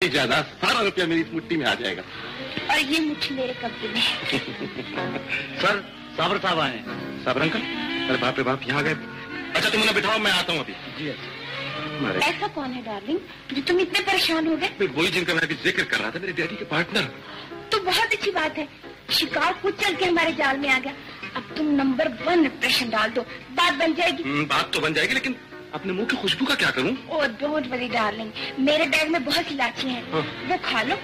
सारी जायदाद, सारा रुपया मेरी इस मुट्ठी में आ जाएगा। और ये मुट्ठी मेरे कब्जे में। सर, साबर साहब आए हैं। साबर अंकल? अरे बाप रे बाप, यहाँ गए। अच्छा तुम उन्हें बिठाओ, मैं आता हूँ अभी। जी अच्छा। ऐसा कौन है डार्लिंग जो तुम इतने परेशान हो गए? वही जिनका मैं अभी जिक्र कर रहा था, मेरे डैडी के पार्टनर। तो बहुत अच्छी बात है, शिकार खुद चल के हमारे जाल में आ गया। अब तुम नंबर 1 इंप्रेशन डाल दो, बात बन जाएगी। बात तो बन जाएगी, लेकिन अपने मुंह की खुशबू का क्या करूं? ओह डोंट वरी डार्लिंग, मेरे बैग में बहुत सी इलायची है, वो खा लो।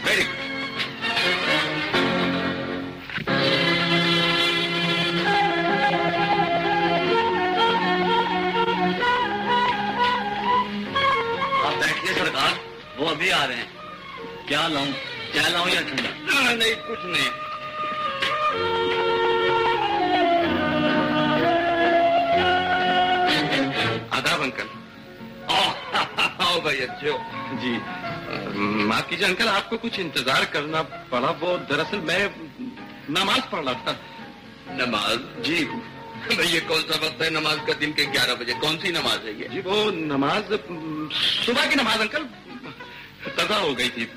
Very good. आप बैठिए सरकार, वो अभी आ रहे हैं। क्या लाऊं, क्या लाऊं या ठंडा? नहीं कुछ नहीं। आदाब अंकल। आओ भाई अच्छे हो। जी माफ कीजिए अंकल, आपको कुछ इंतजार करना पड़ा। वो दरअसल मैं नमाज पढ़ रहा था। नमाज? जी भाई ये कौन सा वक्त है नमाज का? दिन के 11 बजे। कौन सी नमाज है ये? जी वो नमाज सुबह की नमाज अंकल, कज़ा हो गई थी।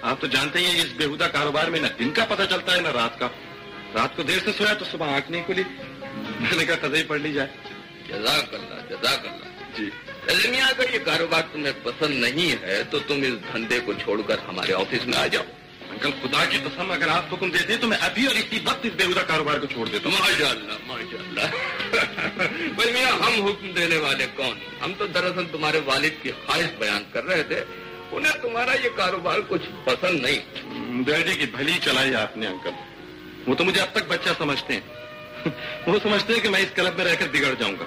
आप तो जानते ही हैं इस बेहुदा कारोबार में न दिन का पता चलता है न रात का। रात को देर से सोया तो सुबह आंख नहीं खुली, मैंने कहा कज़ा ही पढ़ ली जाए। जज़ाकल्लाह जज़ाकल्लाह। जी रजनिया, अगर ये कारोबार तुम्हें पसंद नहीं है तो तुम इस धंधे को छोड़कर हमारे ऑफिस में आ जाओ। अंकल खुदा की कसम, अगर आप हुक्म देते तो मैं अभी और इसी वक्त इस बेहुदा कारोबार को छोड़ देता हूँ। माशाअल्लाह माशाअल्लाह। भाई मियां, हम हुक्म देने वाले कौन? हम तो दरअसल तुम्हारे वालिद की ख्वाहिश बयान कर रहे थे। उन्हें तुम्हारा ये कारोबार कुछ पसंद नहीं। डैडी की भली चलाई आपने अंकल। वो तो मुझे अब तक बच्चा समझते हैं। वो समझते हैं कि मैं इस क्लब में रहकर बिगड़ जाऊंगा,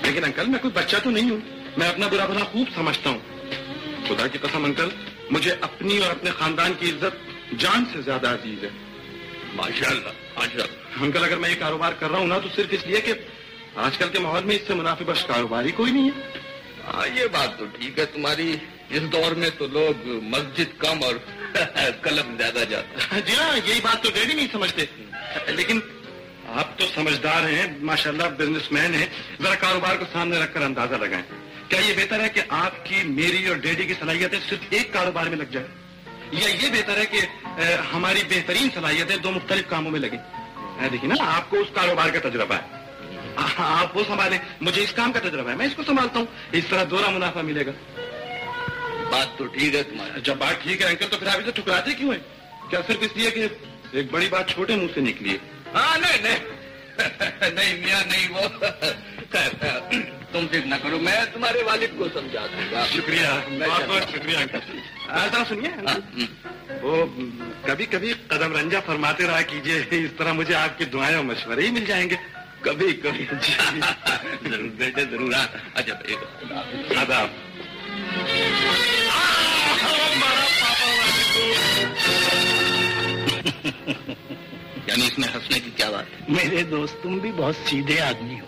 लेकिन अंकल मैं कोई बच्चा तो नहीं हूँ। मैं अपना बुरा भला खूब समझता हूँ। खुदा की कसम अंकल, मुझे अपनी और अपने खानदान की इज्जत जान से ज्यादा अजीज है। माशाअल्लाह माशाअल्लाह। अंकल अगर मैं ये कारोबार कर रहा हूँ ना तो सिर्फ इसलिए कि आजकल के माहौल में इससे मुनाफी बख्श कारोबार ही कोई नहीं है। हाँ ये बात तो ठीक है तुम्हारी। इस दौर में तो लोग मस्जिद कम और क्लब ज्यादा जाते हैं। जी हाँ, यही बात तो डैडी नहीं समझते, लेकिन आप तो समझदार हैं माशाल्लाह, बिजनेसमैन हैं। जरा कारोबार को सामने रखकर अंदाजा लगाएं। क्या ये बेहतर है कि आपकी, मेरी और डैडी की सलाहियतें सिर्फ एक कारोबार में लग जाए, या ये बेहतर है कि हमारी बेहतरीन सलाहियतें दो मुख्तलिफ कामों में लगे? देखिए ना, आपको उस कारोबार का तजुर्बा है, आप वो संभालें। मुझे इस काम का तजुर्बा है, मैं इसको संभालता हूँ। इस तरह दोहरा मुनाफा मिलेगा। बात तो ठीक है तुम्हारी। जब बात ठीक है अंकल तो फिर आप इसे ठुकराते क्यों हैं? क्या सिर्फ इसलिए कि एक बड़ी बात छोटे मुंह से निकली है? हाँ नहीं नहीं नहीं मियाँ नहीं, वो तुम फिक्र न करो, मैं तुम्हारे वालिद को समझा दूंगा। शुक्रिया, बहुत बहुत शुक्रिया अंकल। ऐसा सुनिए, वो कभी कभी कदम रंजा फरमाते रहा कीजिए, इस तरह मुझे आपकी दुआएं और मशवरे ही मिल जाएंगे। कभी कभी जरूर बेटे जरूर। अच्छा आदाब। यानी इसमें हंसने की क्या बात है? मेरे दोस्त, तुम भी बहुत सीधे आदमी हो।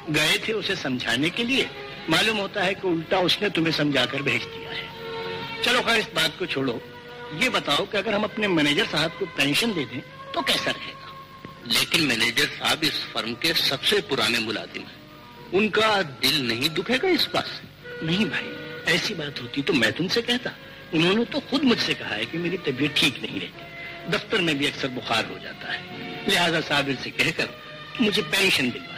गए थे उसे समझाने के लिए, मालूम होता है कि उल्टा उसने तुम्हें समझाकर भेज दिया है। चलो खैर इस बात को छोड़ो, ये बताओ कि अगर हम अपने मैनेजर साहब को पेंशन दे दें तो कैसा रहेगा? लेकिन मैनेजर साहब इस फर्म के सबसे पुराने मुलाजिम हैं, उनका दिल नहीं दुखेगा इस बात से? नहीं भाई, ऐसी बात होती तो मैं तुमसे कहता। उन्होंने तो खुद मुझसे कहा है कि मेरी तबीयत ठीक नहीं रहती, दफ्तर में भी अक्सर बुखार हो जाता है, लिहाजा साबिर से कहकर मुझे पेंशन दिलवा दी।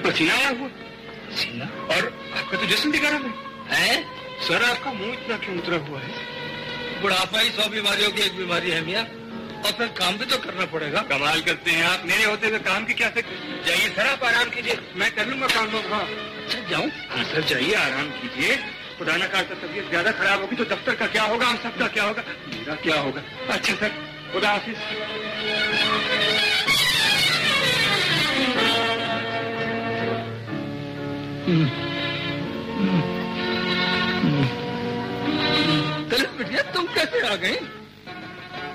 पसीना आया हुआ? पसीना? और आपका तो जिस्म भी गर्म है। सर आपका मुंह इतना क्यों उतरा हुआ है? बुढ़ापा ही 100 बीमारियों की एक बीमारी है मियाँ, और फिर काम भी तो करना पड़ेगा। कमाल करते हैं आप, मेरे होते हुए काम की क्या फिक्र? जाइए सर आप आराम कीजिए, मैं कर लूंगा काम लोग। हाँ सर जाऊँ? हाँ सर जाइए, आराम कीजिए। खुदा न खास्ता तबीयत ज्यादा खराब होगी तो दफ्तर का क्या होगा, हम सबका क्या होगा, मेरा क्या होगा। अच्छा सर, खुदा हाफिज। बिटिया, तुम कैसे आ गई?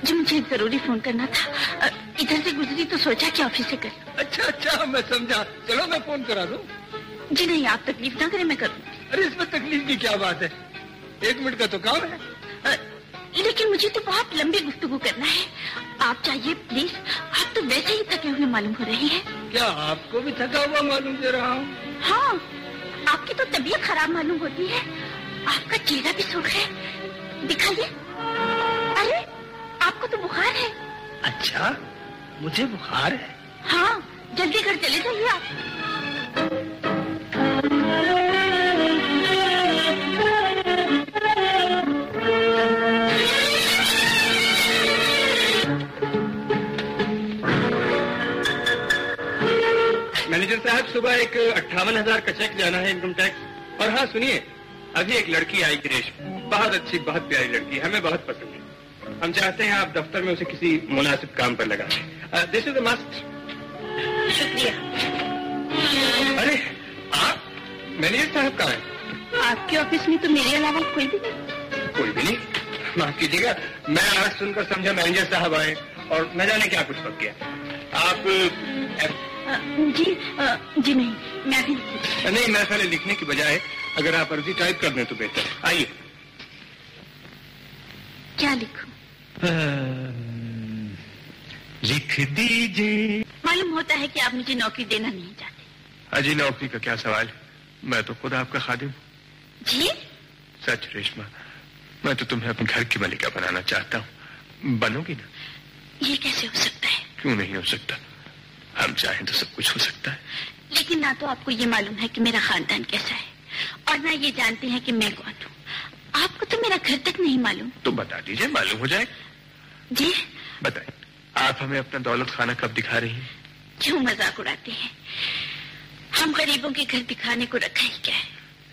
जी मुझे एक जरूरी फोन करना था, इधर से गुजरी तो सोचा कि ऑफिस से कर। अच्छा अच्छा, मैं समझा। चलो मैं फोन करा दूं। जी नहीं, आप तकलीफ ना करें, मैं करूँ। अरे इसमें तकलीफ की क्या बात है, 1 मिनट का तो काम है। लेकिन मुझे तो बहुत लंबी गुफ्तगू करना है। आप चाहिए प्लीज, आप तो वैसे ही थके हुए मालूम हो रहे हैं। क्या आपको भी थका हुआ मालूम दे रहा हूँ? हाँ, आपकी तो तबीयत खराब मालूम होती है, आपका चेहरा भी सूख है, दिखाइए। अरे आपको तो बुखार है। अच्छा, मुझे बुखार है? हाँ, जल्दी घर चले जाइए आप। मैनेजर साहब, सुबह एक 58,000 का चेक जाना है इनकम टैक्स। और हाँ सुनिए, अभी एक लड़की आई गिरीश, बहुत अच्छी बहुत प्यारी लड़की, हमें बहुत पसंद है। हम चाहते हैं आप दफ्तर में उसे किसी मुनासिब काम पर लगा दें। This is the must. शुक्रिया। अरे आप मैनेजर साहब कहाँ हैं? आपके ऑफिस में तो मेरे अलावा कोई भी नहीं। कोई भी नहीं? माफ कीजिएगा, मैं आज सुनकर समझा मैनेजर साहब आए और न जाने क्या कुछ पक गया। आप जी नहीं, मैं भी नहीं, मैं पहले लिखने की बजाय अगर आप अर्जी टाइप कर दें तो बेहतर है। आइए। क्या लिखूं? लिख दीजिए। मालूम होता है कि आप मुझे नौकरी देना नहीं चाहते। अजी नौकरी का क्या सवाल, मैं तो खुद आपका खादिम। जी? सच रेशमा, मैं तो तुम्हें अपने घर की मलिका बनाना चाहता हूँ। बनोगी ना? ये कैसे हो सकता है? क्यों नहीं हो सकता, हम चाहें तो सब कुछ हो सकता है। लेकिन ना तो आपको ये मालूम है कि मेरा खानदान कैसा है, और ना ये जानते हैं कि मैं कौन हूँ। आपको तो मेरा घर तक नहीं मालूम। तो बता दीजिए, मालूम हो जाए। जी बताएं, आप हमें अपना दौलत खाना कब दिखा रही हैं? क्यों मजाक उड़ाते हैं? हम गरीबों के घर दिखाने को रखा ही क्या है।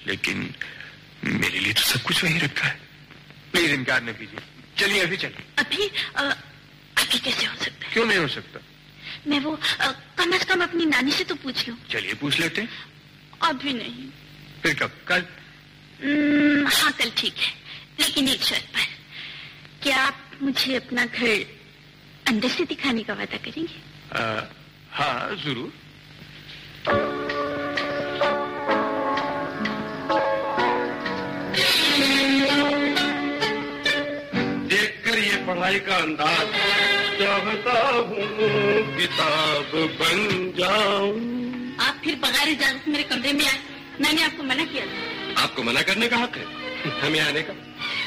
लेकिन मेरे लिए तो सब कुछ वही रखा है। प्लीज इनकार न कीजिए, चलिए अभी चलिए। अभी अभी कैसे हो सकता है? क्यों नहीं हो सकता? मैं वो कम से कम अपनी नानी से तो पूछ लूं। चलिए पूछ लेते हैं। अभी नहीं। फिर कब? कल? हाँ कल ठीक है, लेकिन एक शर्त पर। क्या आप मुझे अपना घर अंदर से दिखाने का वादा करेंगे? हाँ जरूर। देखकर ये पढ़ाई का अंदाज, चाहता हूँ किताब बन जाऊं। आप फिर बगैर इजाजत मेरे कमरे में आए, मैंने आपको मना किया था। आपको मना करने का हक है हमें आने का।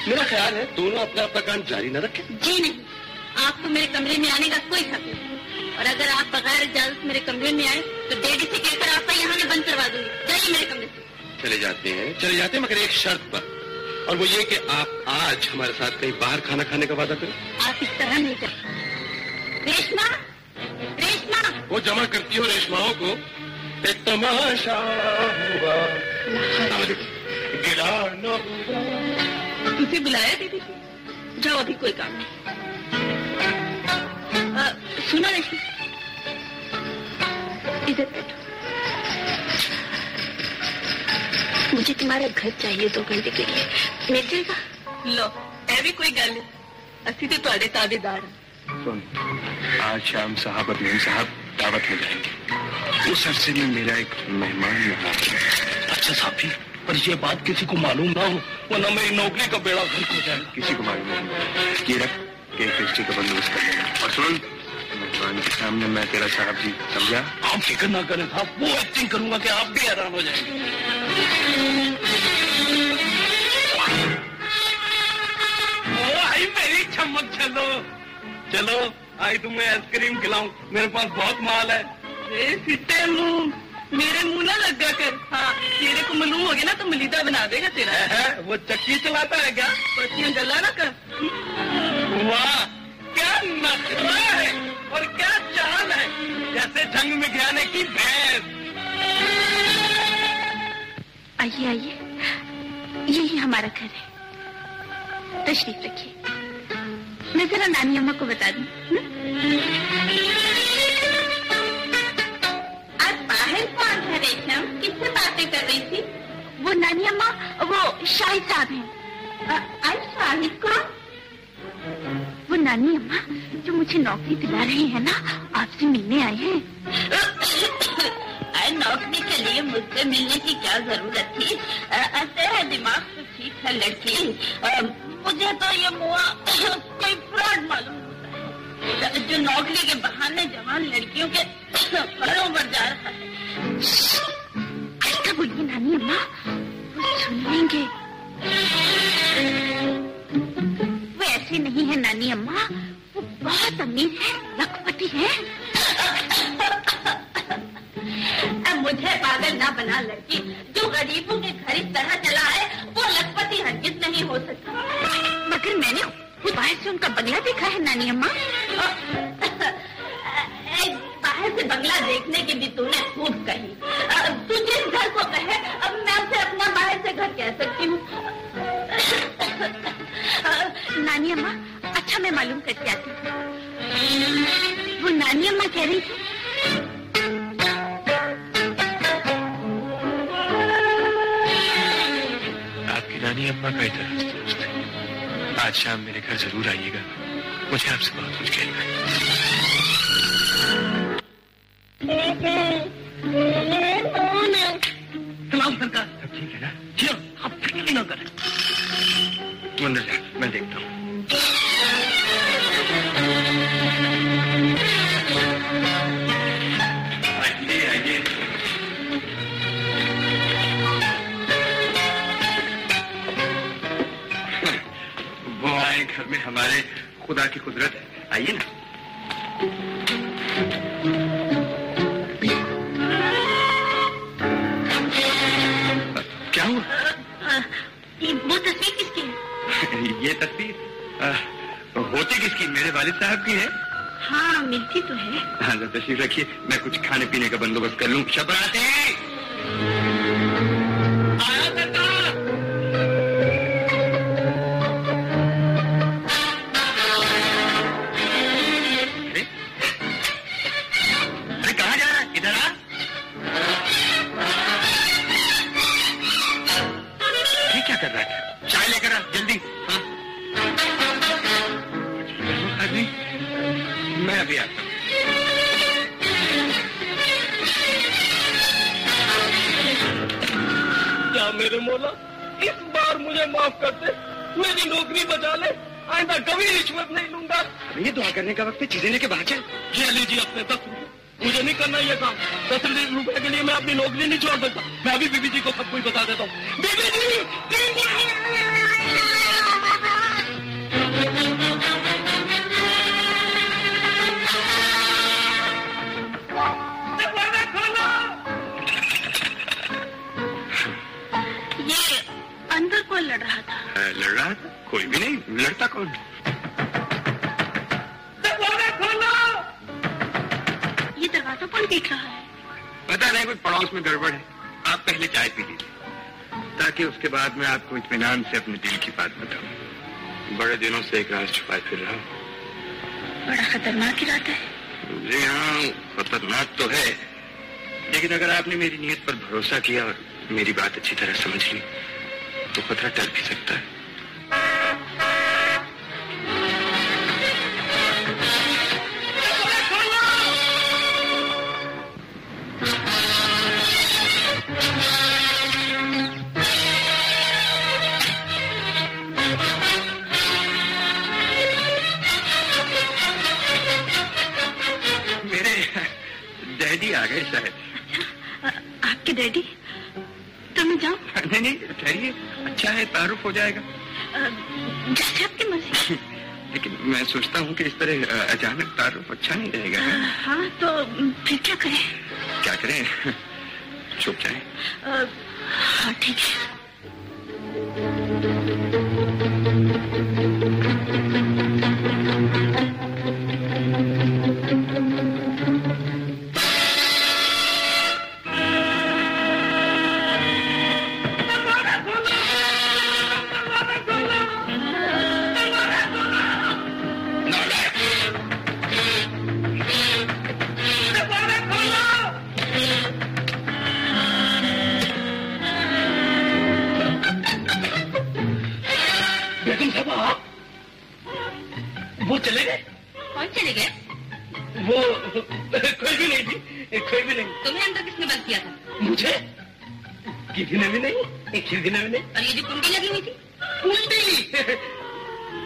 मेरा ख्याल है दोनों अपना अपना काम जारी न रखें। जी नहीं, आपको मेरे कमरे में आने का कोई हक नहीं, और अगर आप बगैर इजाजत मेरे कमरे में आए तो डैडी से कहकर आपका यहाँ में बंद करवा दूंगी। जाइए मेरे कमरे से। चले जाते हैं मगर एक शर्त पर, और वो ये कि आप आज हमारे साथ कहीं बाहर खाना खाने का वादा करें। आप इस तरह नहीं करें। रेशमा, रेशमा। वो जमा करती हो रेशमाओं को। एक तमाशा हुआ, गिरा न हुआ। तुझे बुलाया दीदी? जाओ, अभी कोई काम नहीं। सुनो रेशमा, इधर बैठो। मुझे तुम्हारा घर चाहिए 2 घंटे के लिए, मिल जाएगा? लो, ऐ भी कोई गल असी तो तुहाडे ताबेदार हैं। सुन, आज शाम साहब और मेम साहब दावत में जाएंगे। उस अरसे में मेरा एक मेहमान यहाँ। अच्छा साथी, पर ये बात किसी को मालूम ना हो, वरना मेरी नौकरी का बेड़ा गर्क हो जाए। किसी को मालूम नहीं। ये रख, केक पेस्ट्री का बंदोबस्त कर लेना। और सुन, मेहमान के सामने मैं तेरा साहब जी, समझा? आप फिक्र ना करें साहब, वो एक्टिंग करूंगा कि आप भी हैरान हो जाएंगे। आई मेरी चमक, चलो चलो, आई तुम्हें आइसक्रीम खिलाऊं, मेरे पास बहुत माल है। सिट्टे मुंह, मेरे मुंह ना लगा कर। हाँ, तेरे को मालूम हो गया ना तो मलीदा बना देगा तेरा। है, वो चक्की चलाता है क्या? पत्तियां गला ना कर। वाह, क्या नखरा है और क्या चाल है, जैसे जंग में गिराने की भैंस। आइए आइए, यही हमारा घर है, तशरीफ रखिए। मैं जरा नानी अम्मा को बता दूं। आज बाहर कौन था रेशम? किससे बातें कर रही थी? वो नानी अम्मा, वो शाहिद साहब हैं। आइशा, शाहिद कौन? वो नानी अम्मा जो मुझे नौकरी दिला रही है ना, आपसे मिलने आए हैं। नौकरी के लिए मुझसे मिलने की क्या जरूरत थी? तेरा दिमाग तो ठीक है लड़की, मुझे तो ये मुआ कोई फ्रॉड मालूम होता है जो नौकरी के बहाने जवान लड़कियों के घरों पर जा रहा है। ऐसा बोलिए नानी अम्मा, वो सुन लेंगे। वो ऐसे नहीं है नानी अम्मा, वो बहुत अमीर है, लखपति है। मुझे पागल ना बना लड़की, जो गरीबों के घर इस तरह चला है वो लखपति हरगिज नहीं हो सकता। मगर मैंने बाहर से उनका बंगला देखा है नानी अम्मा। बाहर से बंगला देखने की भी तूने खूब कही। तू जिस घर को कहे, अब मैं उसे अपना बाहर से घर कह सकती हूँ। नानी अम्मा, अच्छा मैं मालूम करके आती हूँ। वो नानी अम्मा कह रही थी नानी अम्मा का इतना दोस्त है। आज शाम मेरे घर जरूर आइएगा, मुझे आपसे बहुत कुछ कहना है। सलाम सरकार। सब ठीक है ना? जी आप फिक्र न करें। अंदर जा, मैं देखता हूँ। आइए। वो आए घर में, हमारे खुदा की कुदरत है। आइए ना। क्या हुआ? वो तस्वीर किसकी है? ये तस्वीर होती किसकी? मेरे वालिद साहब की है। हाँ मिलती तो है। हाँ तशरीफ रखिए, मैं कुछ खाने पीने का बंदोबस्त कर लूँ। शबराते अरे कहाँ जा रहा है? इधर आ। ये क्या कर रहा है? चाय लेकर आ जल्दी। हाँ आदमी, मैं अभी आता हूँ। क्या मेरे मौला, इस बार मुझे माफ कर दे, मेरी नौकरी बचा ले, आइंदा कभी रिश्वत नहीं लूंगा। ये दुआ करने का वक्त है, चीजें लेके बाहर चल। ये लीजिए अपने 10 रुपये, मुझे नहीं करना ये काम। 10 रुपए के लिए मैं अपनी नौकरी नहीं छोड़ सकता। मैं अभी बीबी जी को सब कुछ बता देता हूँ। बीबी जी, अंदर कौन लड़ रहा था? लड़ रहा था? कोई भी नहीं। लड़ता कौन? ये दरवाजा कौन देख रहा है? पता नहीं, कोई पड़ोस में गड़बड़ है। आप पहले चाय पी लीजिए, ताकि उसके बाद मैं आपको इत्मीनान से अपने दिल की बात बताऊं। बड़े दिनों से एक राज छुपाए फिर रहा हूँ। बड़ा खतरनाक इरादा है। जी हाँ, खतरनाक तो है, लेकिन अगर आपने मेरी नीयत पर भरोसा किया और मेरी बात अच्छी तरह समझ ली तो खतरा टल भी सकता है। मेरे डैडी आ गए शायद। आपके डैडी? तो मैं जाऊं? नहीं ठहरिए, अच्छा है, तारुफ हो जाएगा। जैसे आपकी मर्जी। लेकिन मैं सोचता हूँ कि इस तरह अचानक तारुफ अच्छा नहीं रहेगा। हाँ तो फिर क्या करें? क्या करें? छुप जाए। हाँ ठीक है। बेगम साहब आप? वो चले गए? कौन चले गए? वो कोई भी नहीं थी, कोई भी नहीं। तुम्हें अंदर किसने बंद किया था? मुझे किसी ने भी नहीं, किसी ने भी नहीं। और ये जो कुंडी लगी हुई थी? कुंडी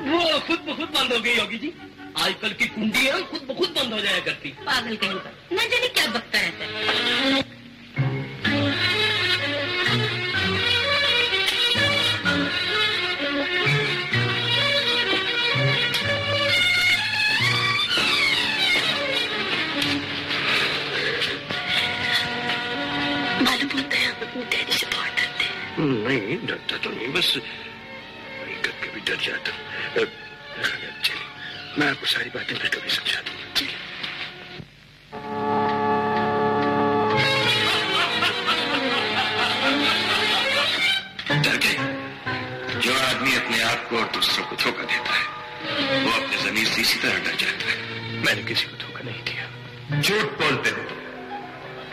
वो खुद ब खुद बंद हो गई होगी जी। आजकल की कुंडी है खुद ब खुद बंद हो जाया करती। पागल कहीं का, न जाने क्या बकता रहता है। मालूम होता है आप अपने डैडी से बहुत डरते हैं। नहीं डरता तो नहीं, बस कभी कभी डर जाता। चलिए मैं आपको सारी बातें फिर कभी समझा दूंगा। डर गए? जो आदमी अपने आप को और दूसरों को धोखा देता है वो अपने जमीर से इसी तरह डर जाता है। मैंने किसी को धोखा नहीं दिया। झूठ बोलते हो।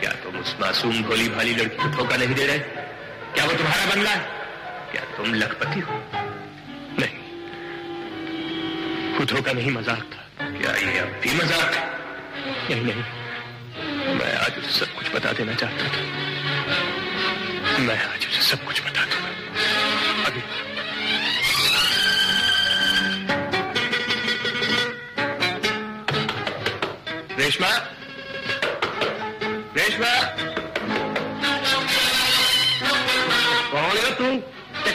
क्या तुम उस मासूम भोली भाली लड़की को धोखा नहीं दे रहे? क्या वो तुम्हारा बंगला है? क्या तुम लखपति हो? नहीं, वो धोखा नहीं, मजाक था। क्या ये अब भी मजाक है? नहीं नहीं, मैं आज उसे सब कुछ बता देना चाहता था। मैं आज उसे सब कुछ बता दूंगा अभी। रेशमा, रेशमा, कौन है तू?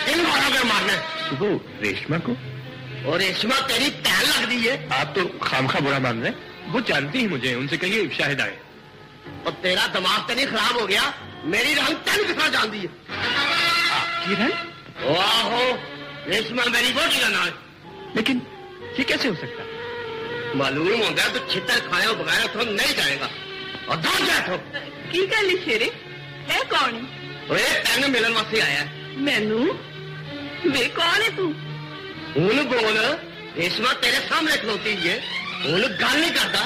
किन मारोगे मारने? वो रेशमा को। और रेशमा तेरी पैर लग दी है। आप तो खामखा बुरा मान रहे हैं। वो जानती ही मुझे, उनसे कहिए शाहिद आए। और तेरा दिमाग तो नहीं खराब हो गया? मेरी रंग तेन कितना जान दी है? आपकी रंग? वाहो, रेशमा मेरी वोटी का नाम है। लेकिन ये कैसे हो सकता है? मालूम हो गया तो छितर खाए बगैर तो नहीं जाएगा। और दौड़ जाए तो की गल शेरे है कौन? तेन मिलन वास्ते आया है। मैनू वे कौन है तू? हूं बोल। रेशमा तेरे सामने खलोती है, हूं गल नहीं करता।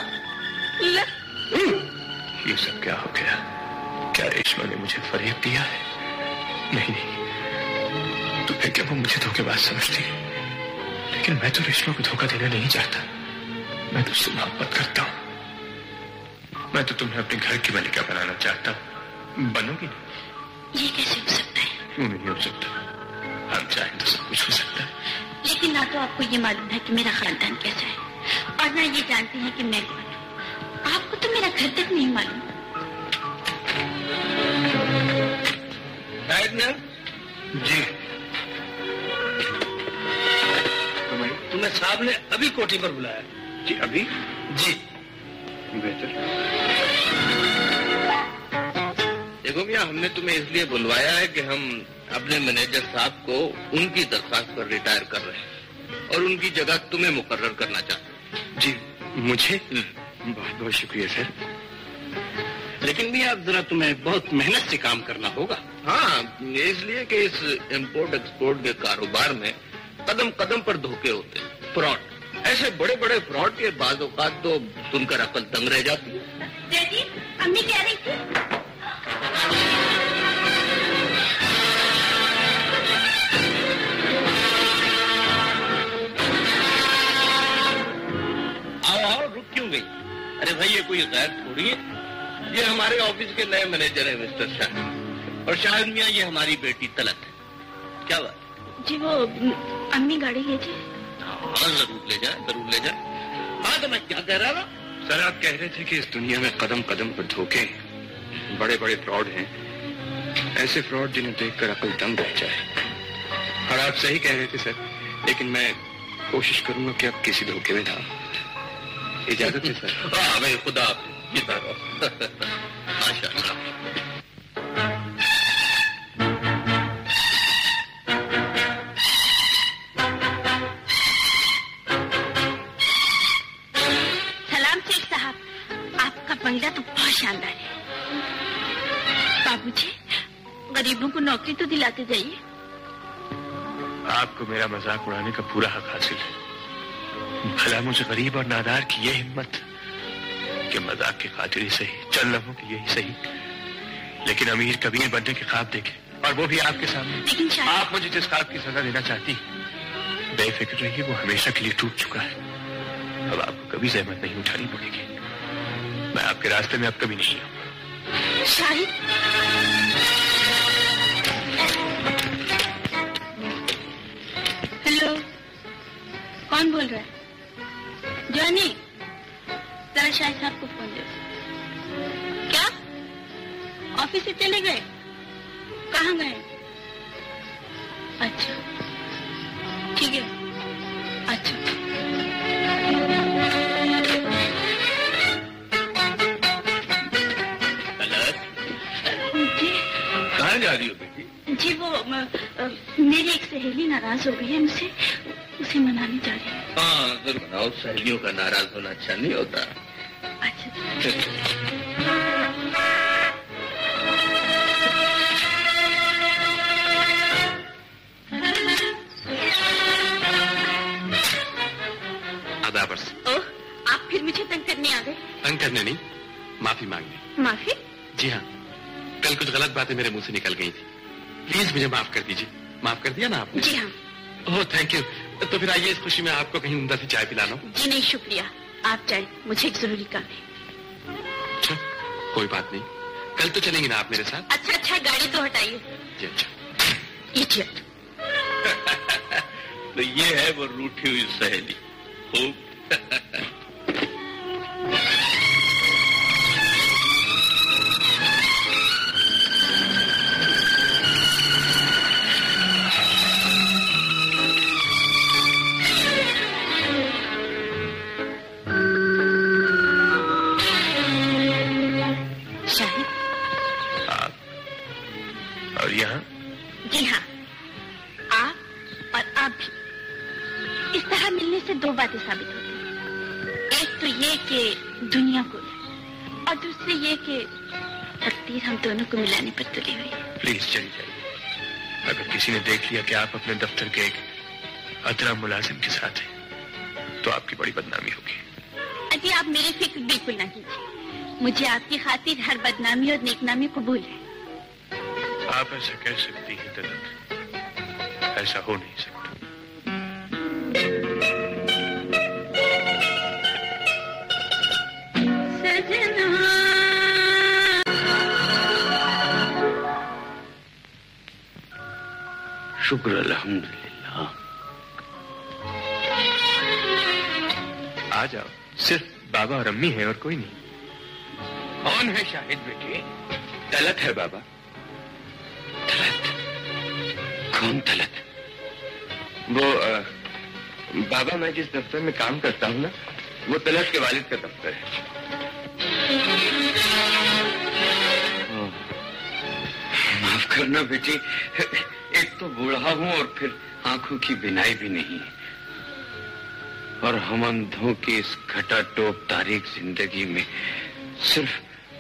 ये सब क्या हो गया? क्या रेशमा ने मुझे फरेब दिया है? नहीं नहीं, तो फिर क्या वो मुझे धोखेबाज समझती है? लेकिन मैं तो रेशमा को धोखा देना नहीं चाहता। मैं तो उससे मोहब्बत करता हूँ। मैं तो तुम्हें अपने घर की मलिका बनाना चाहता हूँ। बनोगी? ये कैसे हो सकता है? क्यों नहीं हो सकता? हम चाहें तो सब कुछ हो सकता है। लेकिन ना तो आपको ये मालूम है कि मेरा खानदान कैसा है, और ना ये जानते हैं कि मैं कौन हूँ। आपको तो मेरा घर तक नहीं मालूम। जी, तुम्हें साहब ने अभी कोठी पर बुलाया। जी अभी? जी। बेहतर। देखो भैया, हमने तुम्हें इसलिए बुलवाया है कि हम अपने मैनेजर साहब को उनकी दरख्वास्त पर रिटायर कर रहे हैं और उनकी जगह तुम्हें मुकर्रर करना चाहते हैं। जी मुझे? बहुत बहुत शुक्रिया सर। लेकिन भैया अब जरा तुम्हें बहुत मेहनत से काम करना होगा। हाँ, इसलिए कि इस इम्पोर्ट एक्सपोर्ट के कारोबार में कदम कदम पर धोखे होते हैं, फ्रॉड। ऐसे बड़े बड़े फ्रॉड के बाद औकात तो सुनकर अकल दंग रह जाती है। डैडी, अम्मी कह रही थी आओ, रुक क्यों गई? अरे भाई, ये कोई गैर थोड़ी है। ये हमारे ऑफिस के नए मैनेजर है मिस्टर शाह, और शाहिद मियाँ ये हमारी बेटी तलत है। क्या बात? जी वो अम्मी गाड़ी ले जाए। हाँ, जरूर ले जाए, जरूर ले जाए। हाँ, तो मैं क्या कह रहा था? सर आप कह रहे थे कि इस दुनिया में कदम कदम पर धोखे, बड़े बड़े फ्रॉड हैं, ऐसे फ्रॉड जिन्हें देखकर अकल दंग रह जाए। और आप सही कह रहे थे सर, लेकिन मैं कोशिश करूंगा कि अब किसी धोखे में ना। इजाजत है सर। हाँ भाई, खुदा माशाअल्लाह। बंगला तो बहुत शानदार है। बाबूजी, गरीबों को नौकरी तो दिलाते जाइए। आपको मेरा मजाक उड़ाने का पूरा हक हासिल है। भला मुझे गरीब और नादार की ये हिम्मत कि मजाक की खातिर ही सही, चल लम्हों के लिए ही सही, लेकिन अमीर कबीर बनने के ख्वाब देखे, और वो भी आपके सामने। लेकिन आप मुझे जिस ख्वाब की सजा देना चाहती, बेफिक्र रहिए, वो हमेशा के लिए टूट चुका है। अब आपको कभी जहमत नहीं उठानी पड़ेगी। मैं आपके रास्ते में अब कभी नहीं आऊंगा। शाहिद, हेलो, कौन बोल रहा है? जॉनी, जरा शाहिद साहब को फोन दो। क्या? ऑफिस से चले गए? कहाँ गए? अच्छा, ठीक है। अच्छा, कहाँ जा रही हो बेटी? जी वो मेरी एक सहेली नाराज हो गई है मुझसे, उसे मनाने जा रही है। हाँ जरूर मनाओ, सहेलियों का नाराज होना अच्छा नहीं होता। अच्छा, ओह, आप फिर मुझे तंग करने आ गए? तंग करने नहीं, माफी मांगने। माफी? जी हाँ, कल कुछ गलत बातें मेरे मुंह से निकल गई थी, प्लीज मुझे माफ कर दीजिए। माफ कर दिया ना आपने? जी हाँ। Oh thank you. तो फिर आइए, इस खुशी में आपको कहीं उम्दा सी चाय पिला लो। जी नहीं शुक्रिया, आप जाए, मुझे एक जरूरी काम है। अच्छा, कोई बात नहीं, कल तो चलेंगे ना आप मेरे साथ? अच्छा अच्छा, गाड़ी तो हटाइए। जी अच्छा। इडियट। तो ये है वो रूठी हुई सहेली। खूब। शाहिद। आप और यहाँ? जी हाँ, आप और आप भी। इस तरह मिलने से दो बातें साबित होती हैं। एक तो ये कि दुनिया को है, और दूसरी ये कि तकदीर हम दोनों को मिलाने पर तुली हुई है। प्लीज चली जाइए। अगर किसी ने देख लिया कि आप अपने दफ्तर के एक अदरा मुलाजिम के साथ हैं, तो आपकी बड़ी बदनामी होगी। अजी आप मेरी फिक्र बिल्कुल ना कीजिए, मुझे आपकी खातिर हर बदनामी और नेकनामी कबूल है। आप ऐसा कह सकती हैं तलत, ऐसा हो नहीं सकता। शुक्र अल्हम्दुलिल्लाह। आ जाओ, सिर्फ बाबा और अम्मी हैं और कोई नहीं। कौन है शाहिद बेटी? तलत है बाबा। तलत? कौन तलत? वो बाबा, मैं जिस दफ्तर में काम करता हूँ ना, वो तलत के वालिद का दफ्तर है। माफ करना बेटी, एक तो बूढ़ा हूँ और फिर आंखों की बिनाई भी नहीं है, और हम अंधों की इस खटाटोप तारीख जिंदगी में सिर्फ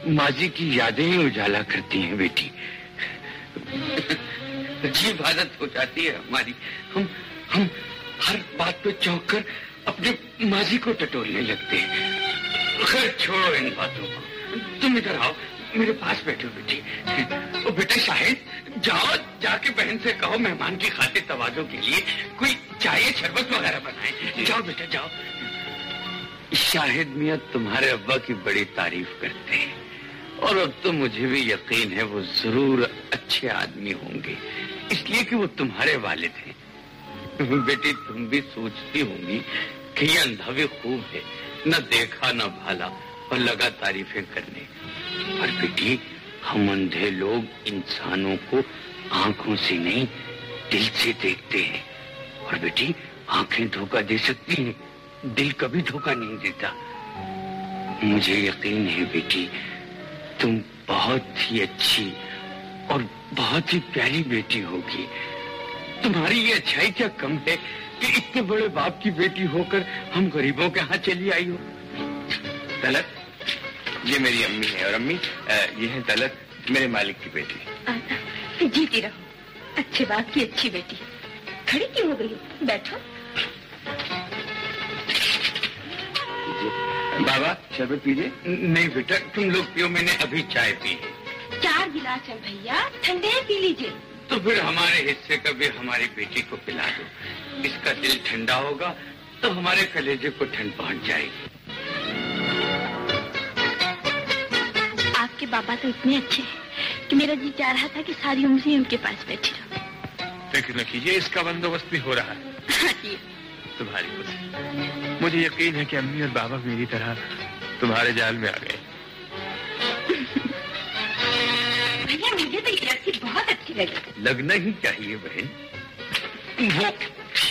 माजी की यादें ही उजाला करती हैं बेटी। अजीब आदत हो जाती है हमारी, हम हर बात पे चौंक कर अपने माजी को टटोलने लगते हैं। खैर छोड़ो इन बातों को, तुम इधर आओ, मेरे पास बैठो बेटी। ओ बेटा शाहिद, जाओ जाके बहन से कहो मेहमान की खातिर तवाज़ो के लिए कोई चाय शरबत वगैरह बनाए। जाओ बेटा जाओ। शाहिद मियाँ तुम्हारे अब्बा की बड़ी तारीफ करते हैं, और अब तो मुझे भी यकीन है वो जरूर अच्छे आदमी होंगे, इसलिए कि वो तुम्हारे वालिद हैं। बेटी तुम भी सोचती होंगी कि ये अंधा भी खूब है, न देखा न भाला और लगा तारीफें करने। पर बेटी हम अंधे लोग इंसानों को आंखों से नहीं दिल से देखते हैं, और बेटी आंखें धोखा दे सकती हैं, दिल कभी धोखा नहीं देता। मुझे यकीन है बेटी तुम बहुत ही अच्छी और बहुत ही प्यारी बेटी होगी। तुम्हारी ये अच्छाई क्या कम है कि इतने बड़े बाप की बेटी होकर हम गरीबों के यहाँ चली आई हो। तलत, ये मेरी अम्मी है, और अम्मी ये है तलत, मेरे मालिक की बेटी। जीती रहो, अच्छे बाप की अच्छी बेटी। खड़ी क्यों हो गई, बैठो। बाबा शरबत पीजिए। नहीं बेटा तुम लोग पियो, मैंने अभी चाय पी है। 4 गिलास है भैया, ठंडे पी लीजिए। तो फिर हमारे हिस्से का भी हमारी बेटी को पिला दो। इसका दिल ठंडा होगा तो हमारे कलेजे को ठंड पहुंच जाएगी। आपके बाबा तो इतने अच्छे हैं कि मेरा जी चाह रहा था कि सारी उम्र ही उनके पास बैठी रहूं। फिक्र न कीजिए, इसका बंदोबस्त भी हो रहा है। हाँ जी। तुम्हारी खुशी। मुझे यकीन है कि अम्मी और बाबा मेरी तरह तुम्हारे जाल में आ गए। भैया मुझे तो ये लड़की बहुत अच्छी लगी। लगना ही चाहिए बहन, वो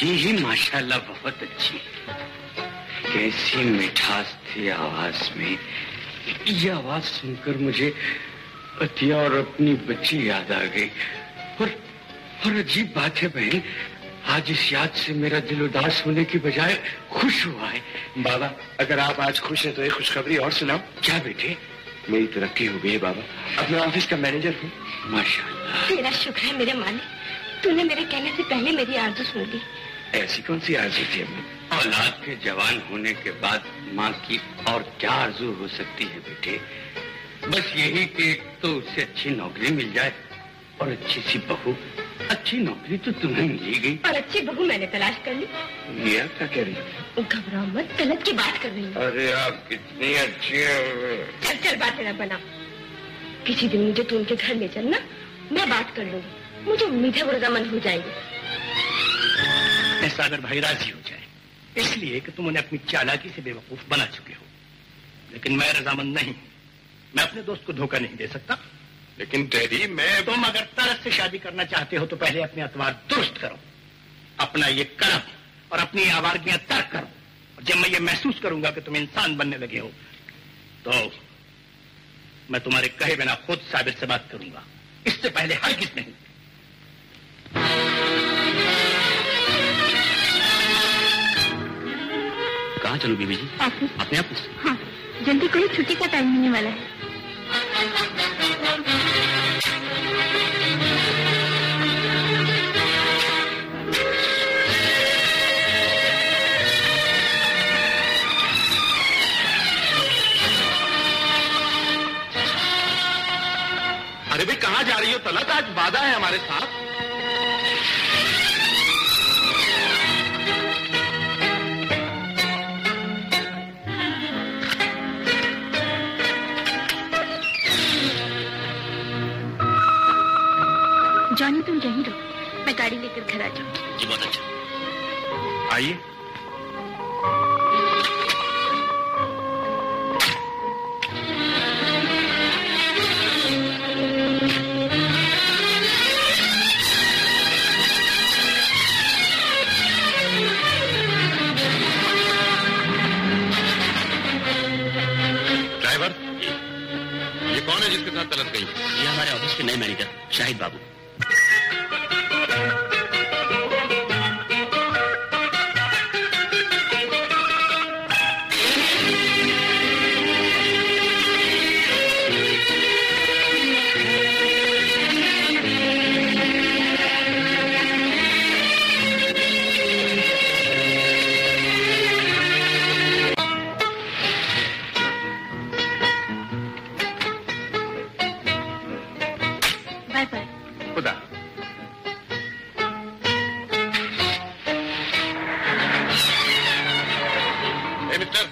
ही माशाल्लाह बहुत अच्छी है। कैसी मिठास थी आवाज में। ये आवाज सुनकर मुझे अतिया और अपनी बच्ची याद आ गई। और अजीब बात है बहन, आज इस याद से मेरा दिल उदास होने की बजाय खुश हुआ है। बाबा, अगर आप आज खुश हैं तो एक खुशखबरी और सुनाओ। क्या बेटे? मेरी तरक्की हो गई है बाबा, अपने ऑफिस का मैनेजर हूँ। माशाल्लाह। तेरा शुक्र है मेरे मालिक, तूने मेरे कहने से पहले मेरी आरज़ू सुन ली। ऐसी कौन सी आरज़ू थी अम्मी? औलाद के जवान होने के बाद माँ की और क्या आरज़ू हो सकती है बेटे? बस यही कि एक तो उससे अच्छी नौकरी मिल जाए और अच्छी सी बहू। अच्छी नौकरी तो तुम्हें मिली गई और अच्छी बहू मैंने तलाश कर ली। ये क्या कह रही है? घबराओ मत, गलत की बात कर रही हूँ। अरे आप कितनी अच्छी है। चल बातें ना बना। किसी दिन मुझे तू उनके घर ले चलना, मैं बात कर लूंगी। मुझे उम्मीद है वो रजामंद हो जाएंगे। सागर भाई राजी हो जाए, इसलिए कि तुम उन्हें अपनी चालाकी से बेवकूफ बना चुके हो। लेकिन मैं रजामंद नहीं, मैं अपने दोस्त को धोखा नहीं दे सकता। लेकिन डैडी, मैं तुम अगर तरस से शादी करना चाहते हो तो पहले अपने अतवार दुरुस्त करो, अपना ये कर्म और अपनी आवारगियां तर्क करो। और जब मैं ये महसूस करूंगा कि तुम इंसान बनने लगे हो तो मैं तुम्हारे कहे बिना खुद साबिर से बात करूंगा। इससे पहले हरगिज़ नहीं। कहाँ चलूं बीबी जी? ऑफिस। अपने ऑफिस? हाँ, जल्दी करो, छुट्टी का टाइम होने वाला है। अरे भाई कहाँ जा रही हो तलत? आज वादा है हमारे साथ। जॉनी तुम यहीं रहो, मैं गाड़ी लेकर घर आ जाऊंगी। जी बहुत अच्छा। आइए। ड्राइवर, ये कौन है जिसके साथ तलत गई? ये हमारे ऑफिस के नए मैनेजर शाहिद बाबू। खुदा। मिस्टर,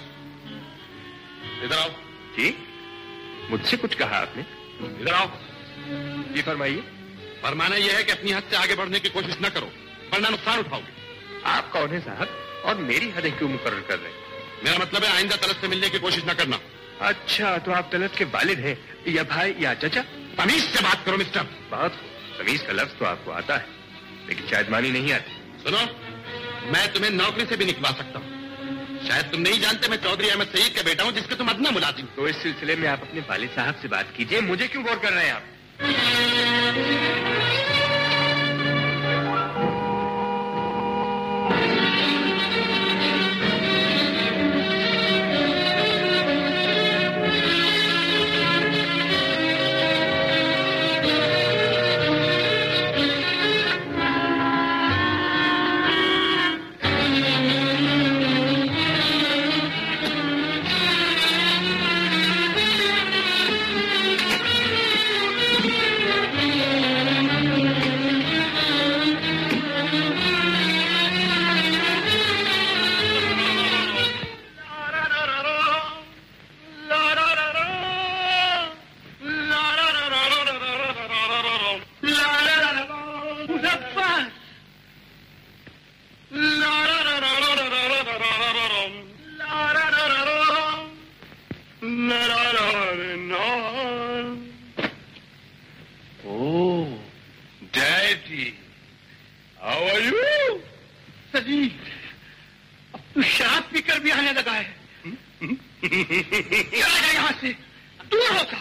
इधर आओ। जी, मुझसे कुछ कहा आपने? इधर आओ। जी फरमाइए। फरमाना यह है कि अपनी हद से आगे बढ़ने की कोशिश न करो, वरना नुकसान उठाओगे। आप कौन है साहब, और मेरी हदें क्यों मुकर्रर कर रहे हैं? मेरा मतलब है आइंदा तलत से मिलने की कोशिश न करना। अच्छा, तो आप तलत के वालिद हैं, या भाई या चाचा? तमीज से बात करो मिस्टर। बहुत तमीज का लफ्ज तो आपको आता है, लेकिन शायद मानी नहीं आती। सुनो, मैं तुम्हें नौकरी से भी निकलवा सकता हूँ। शायद तुम नहीं जानते, मैं चौधरी अहमद सईद का बेटा हूँ, जिसके तुम अदना मुलाजिम। तो इस सिलसिले में आप अपने वालिद साहब से बात कीजिए, मुझे क्यों गौर कर रहे हैं आप? अंदर भी आने लगा है। चला जा यहाँ से, दूर होता।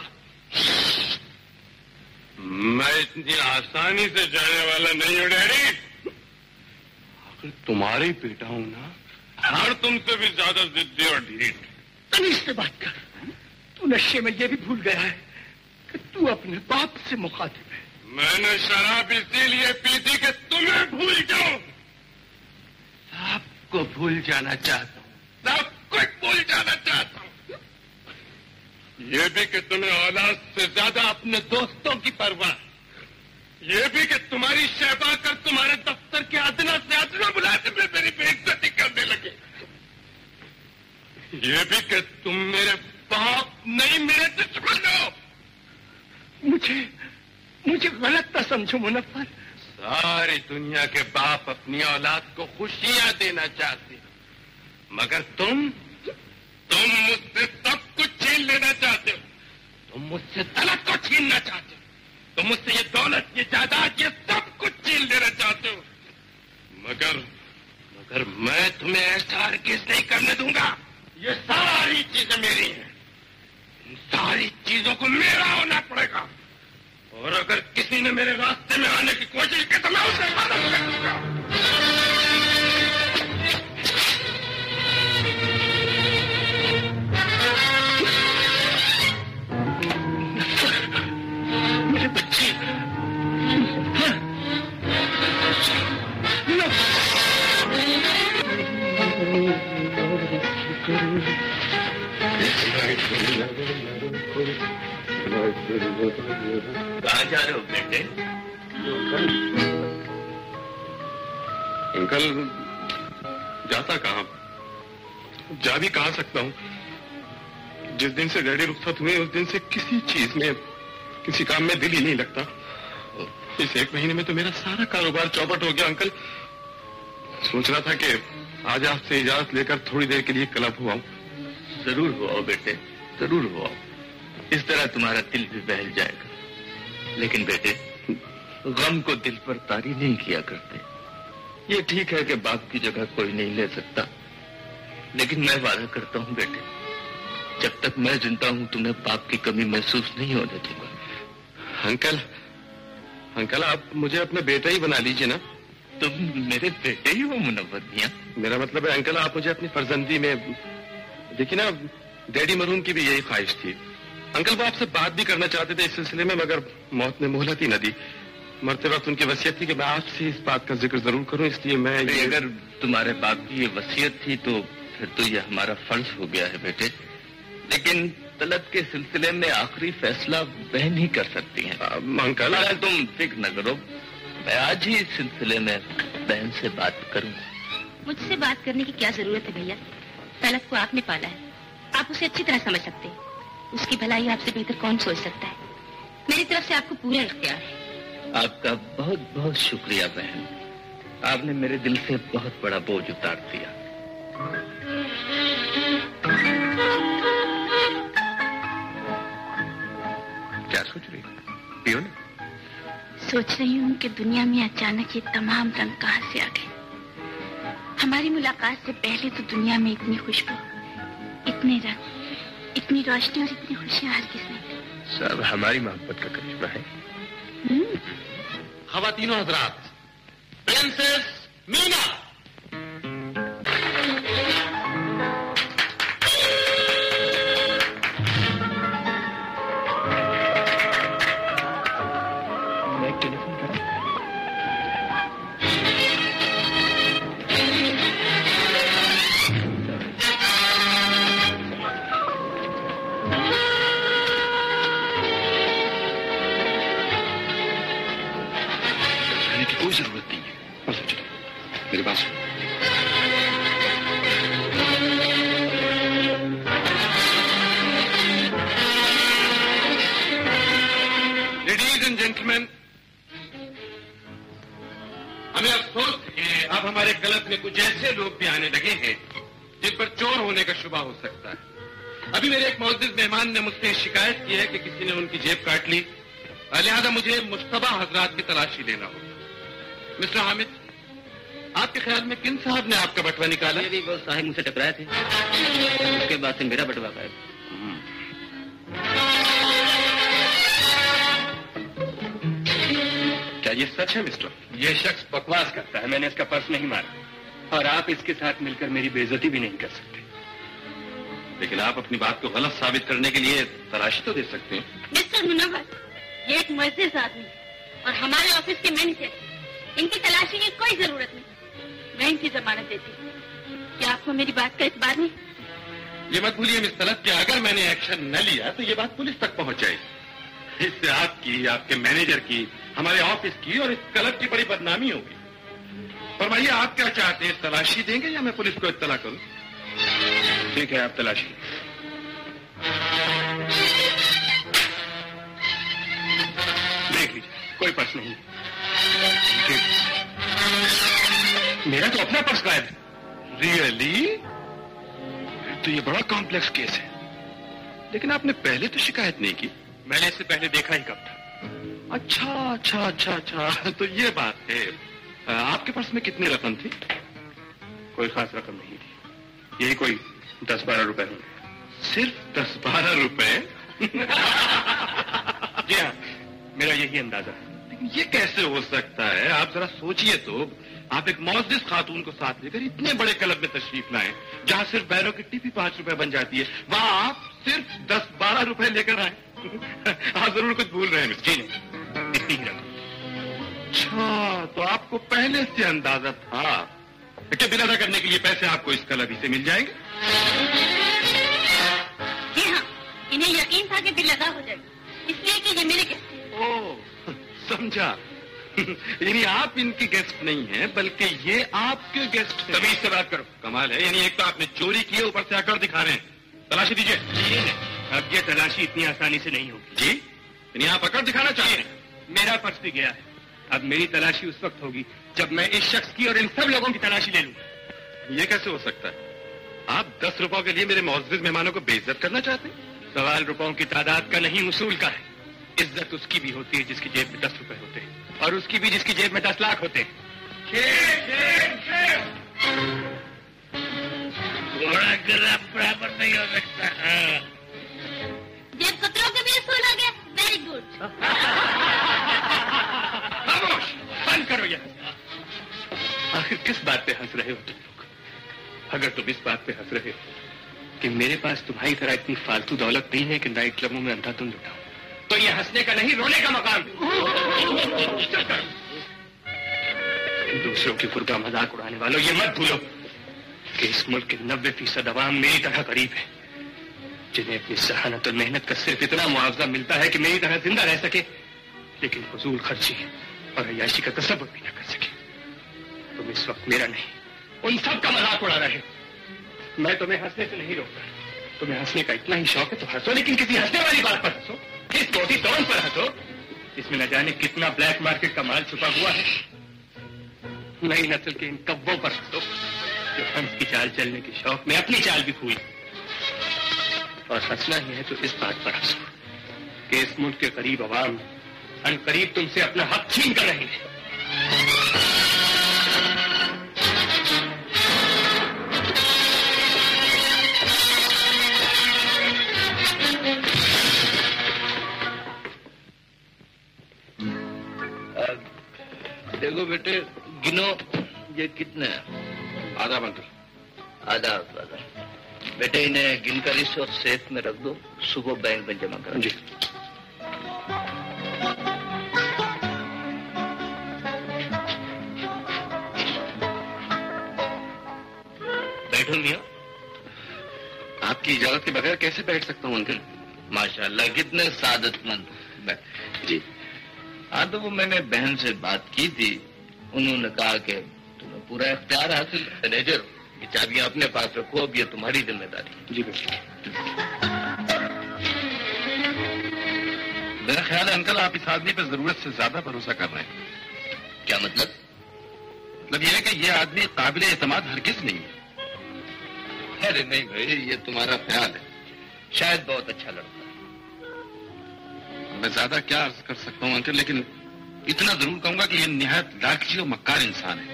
मैं इतनी आसानी से जाने वाला नहीं हूँ डैडी। आखिर तुम्हारी बेटा हूं ना, और तुमसे भी ज्यादा जिद्दी और ढीठ। तमीज से बात कर। तू नशे में ये भी भूल गया है कि तू अपने बाप से मुखातिब है। मैंने शराब इसीलिए पी थी कि तुम्हें भूल जाऊं। आपको भूल जाना चाहता हूँ, सब कुछ भूल जाना चाहता हूँ। ये भी कि तुम्हें औलाद से ज्यादा अपने दोस्तों की परवाह। ये भी कि तुम्हारी शहबा कर तुम्हारे दफ्तर के अदना से अदना बुलाते हुए मेरी बेइज्जती करने लगे। ये भी कि तुम मेरे बाप नहीं मेरे दुश्मन हो। मुझे गलत ना समझो मुनव्वर। सारी दुनिया के बाप अपनी औलाद को खुशियां देना चाहते हैं, मगर तुम मुझसे सब कुछ छीन लेना चाहते हो। तुम मुझसे तलब को छीनना चाहते हो। तुम मुझसे ये दौलत, ये जायदाद, ये सब कुछ छीन लेना चाहते हो। मगर मैं तुम्हें ऐसा हरगिज़ नहीं करने दूंगा। ये सारी चीजें मेरी हैं। इन सारी चीजों को मेरा होना पड़ेगा। और अगर किसी ने मेरे रास्ते में आने की कोशिश की तो मैं उसे मदद करूंगा। मेरे बच्चे कहाँ जा रहे हो बेटे? अंकल, जाता कहाँ, जा भी कहाँ सकता हूँ। जिस दिन से डैडी रुखसत हुए उस दिन से किसी चीज में, किसी काम में दिल ही नहीं लगता। इस एक महीने में तो मेरा सारा कारोबार चौपट हो गया। अंकल, सोच रहा था कि आज आपसे इजाजत लेकर थोड़ी देर के लिए क्लब हुआ हूँ। जरूर हो आओ बेटे, जरूर हो आओ। इस तरह तुम्हारा दिल भी बहल जाएगा। लेकिन बेटे, गम को दिल पर तारी नहीं किया करते। ये ठीक है कि बाप की जगह कोई नहीं ले सकता, लेकिन मैं वादा करता हूँ बेटे, जब तक मैं जिंदा हूँ तुम्हें बाप की कमी महसूस नहीं होने दूंगा। अंकल, आप मुझे अपना बेटा ही बना लीजिए ना। तुम मेरे बेटे ही हो मुनव्वर मियां। मेरा मतलब है अंकल, आप मुझे अपनी फर्जंदी में, देखिए ना, डैडी मरहूम की भी यही ख्वाहिश थी। अंकल, वो आपसे बात भी करना चाहते थे इस सिलसिले में, मगर मौत ने मोहलत ही न दी। मरते वक्त उनकी वसीयत थी कि मैं आपसे इस बात का जिक्र जरूर करूं, इसलिए मैं अगर तुम्हारे बाप की ये वसीयत थी तो फिर तो ये हमारा फर्ज हो गया है बेटे। लेकिन तलब के सिलसिले में आखिरी फैसला बहन ही कर सकती हैं। अंकल, तुम फिक्र न करो, मैं आज ही इस सिलसिले में बहन से बात करूंगा। मुझसे बात करने की क्या जरूरत है भैया? तलब को आपने पाला है, आप उसे अच्छी तरह समझ सकते हैं। उसकी भलाई आपसे बेहतर कौन सोच सकता है? मेरी तरफ से आपको पूरा इख्तियार है। आपका बहुत बहुत शुक्रिया बहन, आपने मेरे दिल से बहुत बड़ा बोझ उतार दिया। क्या सोच रही पियो ना? सोच रही हूँ कि दुनिया में अचानक ये तमाम रंग कहाँ से आ गए। हमारी मुलाकात से पहले तो दुनिया में इतनी खुशबू, इतने रंग, इतनी रोशनी और इतनी खुशियाँ हर किसी ने। सब हमारी मोहब्बत का करिश्मा है। ख़वातीनो हज़रात, प्रिंसेस मीना। मैं टेलीफोन करा। कोई जरूरत नहीं है, बस चलो मेरे पास। लेडीज एंड जेंटलमैन, हमें अफसोस है कि अब हमारे क्लब में कुछ ऐसे लोग भी आने लगे हैं जिन पर चोर होने का शुबा हो सकता है। अभी मेरे एक मुअज़्ज़िज़ मेहमान ने मुझसे शिकायत की है कि किसी ने उनकी जेब काट ली, लिहाजा मुझे मुश्तबा हजरात की तलाशी लेना होगा। मिस्टर हामिद, आपके ख्याल में किन साहब ने आपका बटवा निकाला? ये भी वो साहब मुझसे टकराए थे, उसके बाद से मेरा बटवा गायब। क्या ये सच है मिस्टर? ये शख्स बकवास करता है, मैंने इसका पर्स नहीं मारा और आप इसके साथ मिलकर मेरी बेइज्जती भी नहीं कर सकते। लेकिन आप अपनी बात को गलत साबित करने के लिए तलाशी तो दे सकते हैं। मिस्टर मुनव्वर, ये एक मुअज़्ज़िज़ आदमी है और हमारे ऑफिस के मैनेजर, इनकी तलाशी की कोई जरूरत नहीं, मैं इनकी जमानत देती हूँ। क्या आपको मेरी बात का इतबार नहीं? ये मत भूलिए मिस तलत कि अगर मैंने एक्शन न लिया तो ये बात पुलिस तक पहुंच जाएगी। इससे आपकी, आपके मैनेजर की, हमारे ऑफिस की और इस क्लब की बड़ी बदनामी होगी। फरमाइए, आप क्या चाहते हैं, तलाशी देंगे या मैं पुलिस को इत्तला करूं? ठीक है, आप तलाशी। देख लीजिए, कोई पर्स नहीं। मेरा तो अपना पर्स गायब है। रियली? तो ये बड़ा कॉम्प्लेक्स केस है। लेकिन आपने पहले तो शिकायत नहीं की। मैंने इससे पहले देखा ही कब था। अच्छा अच्छा अच्छा अच्छा, तो ये बात है। आपके पर्स में कितनी रकम थी? कोई खास रकम नहीं थी, यही कोई 10-12 रुपए होंगे। सिर्फ 10-12 रुपए? जी हाँ, मेरा यही अंदाजा है। लेकिन ये कैसे हो सकता है? आप जरा सोचिए तो, आप एक मुअज़्ज़िज़ खातून को साथ लेकर इतने बड़े क्लब में तशरीफ लाएं, जहाँ सिर्फ बैरों की टिप ही 5 रुपए बन जाती है, वहाँ आप सिर्फ 10-12 रुपए लेकर आए। आप जरूर कुछ भूल रहे हैं मिस्टर। जी नहीं, इतनी ही रकम। अच्छा, तो आपको पहले से अंदाजा था कि बिल अदा करने के लिए पैसे आपको इस क्लब ही से मिल जाएंगे? जी हाँ, इन्हें यकीन था कि बिल अदा हो जाएगा, इसलिए कि ये मेरे गेस्ट हैं। ओह, समझा। यानी आप इनके गेस्ट नहीं हैं, बल्कि ये आपके गेस्ट हैं। तमीज से बात करो। कमाल है, यानी एक तो आपने चोरी की है, ऊपर से आकर दिखा रहे हैं। तलाशी दीजिए। अब ये तलाशी इतनी आसानी से नहीं होगी। जी, यानी आप अकड़ दिखाना चाहते हैं? मेरा पर्स भी गया है। अब मेरी तलाशी उस वक्त होगी जब मैं इस शख्स की और इन सब लोगों की तलाशी ले लूंगा। ये कैसे हो सकता है? आप 10 रुपयों के लिए मेरे मुअज़्ज़िज़ मेहमानों को बेइज्जत करना चाहते हैं? सवाल रुपयों की तादाद का नहीं, उसूल का है। इज्जत उसकी भी होती है जिसकी जेब में 10 रुपए होते हैं, और उसकी भी जिसकी जेब में 10 लाख होते हैं। थोड़ा ग्राफ बराबर नहीं हो सकता। जेब कतरों के भी असूल आ गया। Very good. खामोश, बंद करो यह। आखिर किस बात पे हंस रहे हो तुम लोग? अगर तुम इस बात पे हंस रहे हो कि मेरे पास तुम्हारी तरह इतनी फालतू दौलत नहीं है कि नाइट क्लबों में अंधाधुंध लुटाऊं, तो ये हंसने का नहीं, रोने का मकाम है। दूसरों की खुद का मजाक उड़ाने वालों, ये मत भूलो कि इस मुल्क के 90% अवाम मेरी तरह गरीब है, जिन्हें अपनी सहानत और मेहनत का सिर्फ इतना मुआवजा मिलता है कि मेरी तरह जिंदा रह सके, लेकिन फजूल खर्ची और अय्याशी का तसव्वुर भी न कर सके। तुम इस वक्त मेरा नहीं, उन सब का मजाक उड़ा रहे हो। मैं तुम्हें हंसने से नहीं रोक रहा। तुम्हें हंसने का इतना ही शौक है तो हंसो, लेकिन किसी हंसने वाली बात पर हंसो, किस मोटी तौन पर हंसो इसमें न जाने कितना ब्लैक मार्केट का माल छुपा हुआ है। नई नस्ल के इन कब्बों पर हंसो जो हंस की चाल चलने के शौक में अपनी चाल भी भूल। और हंसना ही है तो इस बात पर हंसो कि इस मुल्क के गरीब अवाम अनकरीब तुमसे अपना हक छीन कर रहे हैं। देखो बेटे, गिनो ये कितने हैं? आधा बंडल। आधा। बेटे इन्हें गिनकर इस और सेफ में रख दो, सुबह बैंक में जमा करो। जी। बैठो मियां। आपकी इजाजत के बगैर कैसे बैठ सकता हूँ अंकल? माशाल्लाह, कितने सादतमंद। जी। हाँ, तो वो मैंने बहन से बात की थी, उन्होंने कहा कि तुम्हें पूरा इख्तियार हासिल है। मैनेजर, ये चाबियां अपने पास रखो, अब ये तुम्हारी जिम्मेदारी। जी बेटा। मेरा ख्याल है अंकल आप इस आदमी पर जरूरत से ज्यादा भरोसा कर रहे हैं। क्या मतलब? मतलब यह है कि यह आदमी काबिल एतमाद हरगिज नहीं है। अरे नहीं भाई, ये तुम्हारा ख्याल है, शायद बहुत अच्छा लड़का है। मैं ज्यादा क्या अर्ज कर सकता हूँ अंकल, लेकिन इतना जरूर कहूंगा कि यह निहायत लालची और मक्कार इंसान है।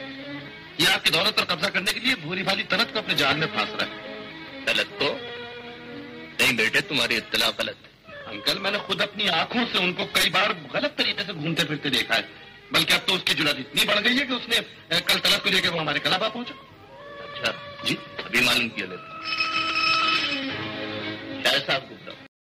ये आपकी दौलत पर कब्जा करने के लिए भूरी भाली तलत को अपने जाल में फांस रहा है। गलत तो नहीं बेटे, तुम्हारी इत्तला गलत है। अंकल, मैंने खुद अपनी आंखों से उनको कई बार गलत तरीके से घूमते फिरते देखा है। बल्कि अब तो उसकी जुरात इतनी बढ़ गई है कि उसने कल तलत को लेकर वो हमारे कलाबा पहुंचा। अच्छा जी, अभी मालूम किया लेता। शायद साहब को